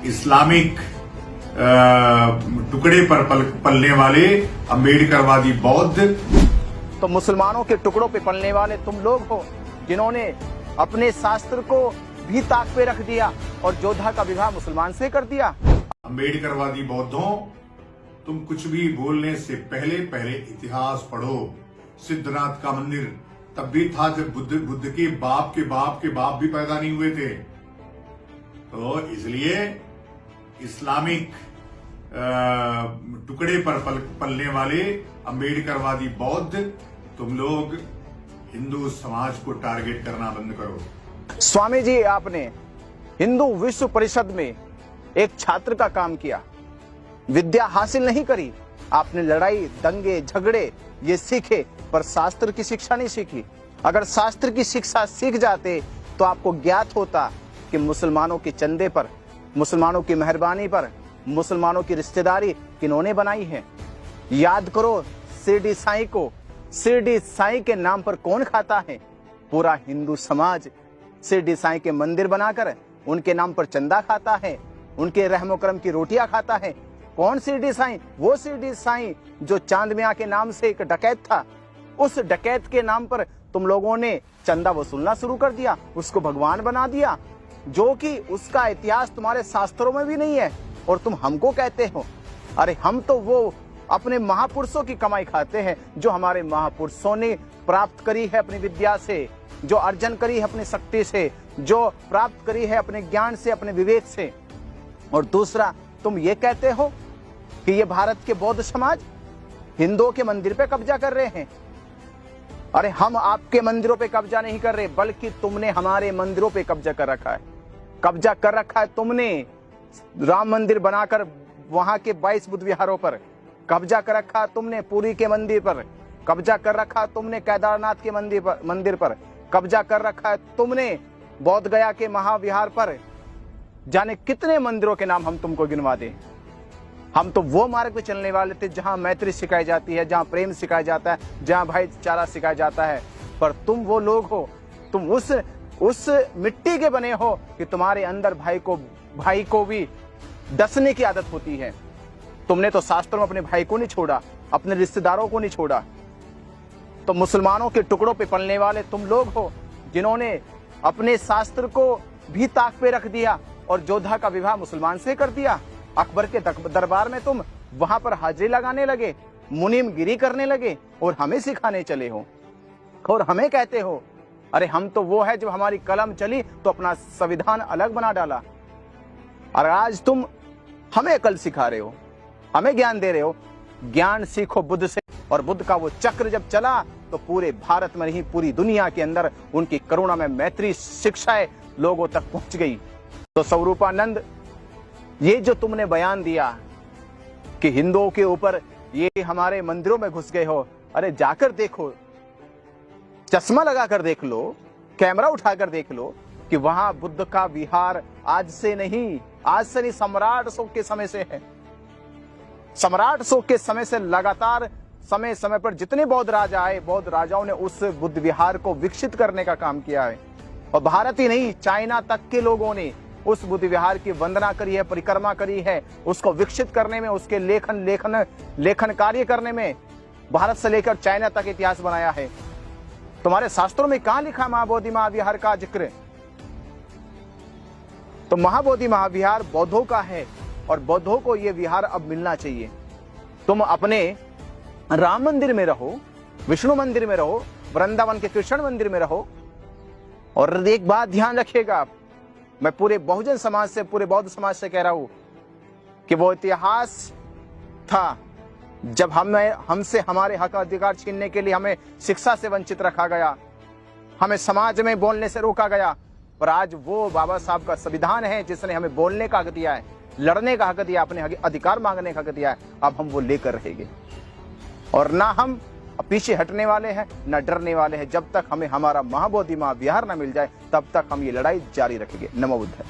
Islamic टुकड़े पर पलने वाले अम्बेडकरवादी बौद्ध। तो मुसलमानों के टुकड़ों पे पलने वाले तुम लोग हो जिन्होंने अपने शास्त्र को भी ताक पे रख दिया और जोधा का विवाह मुसलमान से कर दिया। अम्बेडकरवादी बौद्धों, तुम कुछ भी बोलने से पहले इतिहास पढ़ो। सिद्धनाथ का मंदिर तब भी था जब बुद्ध के बाप के बाप के बाप भी पैदा नहीं हुए थे। तो इसलिए इस्लामिक टुकड़े पर पलने वाले अम्बेडकरवादी बौद्ध, तुम लोग हिंदू समाज को टारगेट करना बंद करो। स्वामी जी, आपने हिंदू विश्व परिषद में एक छात्र का काम किया, विद्या हासिल नहीं करी। आपने लड़ाई, दंगे, झगड़े ये सीखे, पर शास्त्र की शिक्षा नहीं सीखी। अगर शास्त्र की शिक्षा सीख जाते तो आपको ज्ञात होता कि मुसलमानों के चंदे पर, मुसलमानों की मेहरबानी पर, मुसलमानों की रिश्तेदारी किन्होंने बनाई है। याद करो शिरडी साईं को। शिरडी साईं के नाम पर कौन खाता है? पूरा हिंदू समाज शिरडी साईं के मंदिर बनाकर उनके नाम पर चंदा खाता है, उनके रहमो करम की रोटियां खाता है। कौन शिरडी साईं? वो शिरडी साईं जो चांद मियां के नाम से एक डकैत था। उस डकैत के नाम पर तुम लोगों ने चंदा वसूलना शुरू कर दिया, उसको भगवान बना दिया, जो कि उसका इतिहास तुम्हारे शास्त्रों में भी नहीं है। और तुम हमको कहते हो, अरे हम तो वो अपने महापुरुषों की कमाई खाते हैं जो हमारे महापुरुषों ने प्राप्त करी है अपनी विद्या से, जो अर्जन करी है अपनी शक्ति से, जो प्राप्त करी है अपने ज्ञान से, अपने विवेक से। और दूसरा, तुम ये कहते हो कि ये भारत के बौद्ध समाज हिंदुओं के मंदिर पे कब्जा कर रहे हैं। अरे हम आपके मंदिरों पे कब्जा नहीं कर रहे, बल्कि तुमने हमारे मंदिरों पे कब्जा कर रखा है। कब्जा कर रखा है तुमने राम मंदिर बनाकर वहां के 22 बुद्ध विहारों पर। कब्जा कर रखा है तुमने पुरी के मंदिर पर। कब्जा कर रखा है तुमने केदारनाथ के मंदिर पर। कब्जा कर रखा है तुमने बौद्ध गया के महाविहार पर। जाने कितने मंदिरों के नाम हम तुमको गिनवा दें। हम तो वो मार्ग पे चलने वाले थे जहां मैत्री सिखाई जाती है, जहां प्रेम सिखाया जाता है, जहां भाईचारा सिखाया जाता है। पर तुम वो लोग हो, तुम उस मिट्टी के बने हो कि तुम्हारे अंदर भाई को भी डसने की आदत होती है। तुमने तो शास्त्रों में अपने भाई को नहीं छोड़ा, अपने रिश्तेदारों को नहीं छोड़ा। तो मुसलमानों के टुकड़ों पे पलने वाले तुम लोग हो जिन्होंने अपने शास्त्र को भी ताक पे रख दिया और जोधा का विवाह मुसलमान से कर दिया। अकबर के दरबार में तुम वहां पर हाजिरी लगाने लगे, मुनीमगिरी करने लगे और हमें सिखाने चले हो। और हमें कहते हो, अरे हम तो वो है जब हमारी कलम चली तो अपना संविधान अलग बना डाला। और आज तुम हमें अकल सिखा रहे हो, हमें ज्ञान दे रहे हो। ज्ञान सीखो बुद्ध से। और बुद्ध का वो चक्र जब चला तो पूरे भारत में नहीं, पूरी दुनिया के अंदर उनकी करुणा में मैत्री शिक्षाएं लोगों तक पहुंच गई। तो स्वरूपानंद, ये जो तुमने बयान दिया कि हिंदुओं के ऊपर ये हमारे मंदिरों में घुस गए हो, अरे जाकर देखो, चश्मा लगाकर देख लो, कैमरा उठाकर देख लो कि वहां बुद्ध का विहार आज से नहीं, सम्राट अशोक के समय से है। सम्राट अशोक के समय से लगातार समय समय पर जितने बौद्ध राजा आए, बौद्ध राजाओं ने उस बुद्ध विहार को विकसित करने का काम किया है। और भारत ही नहीं, चाइना तक के लोगों ने उस बुद्ध विहार की वंदना करी है, परिक्रमा करी है। उसको विकसित करने में, उसके लेखन कार्य करने में भारत से लेकर चाइना तक इतिहास बनाया है। तुम्हारे शास्त्रों में कहां लिखा महाबोधि महाविहार का जिक्र? तो महाबोधि महाविहार बौद्धों का है और बौद्धों को यह विहार अब मिलना चाहिए। तुम अपने राम मंदिर में रहो, विष्णु मंदिर में रहो, वृंदावन के कृष्ण मंदिर में रहो। और एक बात ध्यान रखिएगा, मैं पूरे बहुजन समाज से, पूरे बौद्ध समाज से कह रहा हूं कि वो इतिहास था जब हमसे हमारे हक अधिकार छीनने के लिए हमें शिक्षा से वंचित रखा गया, हमें समाज में बोलने से रोका गया। पर आज वो बाबा साहब का संविधान है जिसने हमें बोलने का हक दिया है, लड़ने का हक दिया, अपने अधिकार मांगने का हक दिया है। अब हम वो लेकर रहेंगे और ना हम पीछे हटने वाले हैं, ना डरने वाले हैं। जब तक हमें हमारा महाबोधि महाविहार ना मिल जाए, तब तक हम ये लड़ाई जारी रखेंगे। नमो बुद्ध।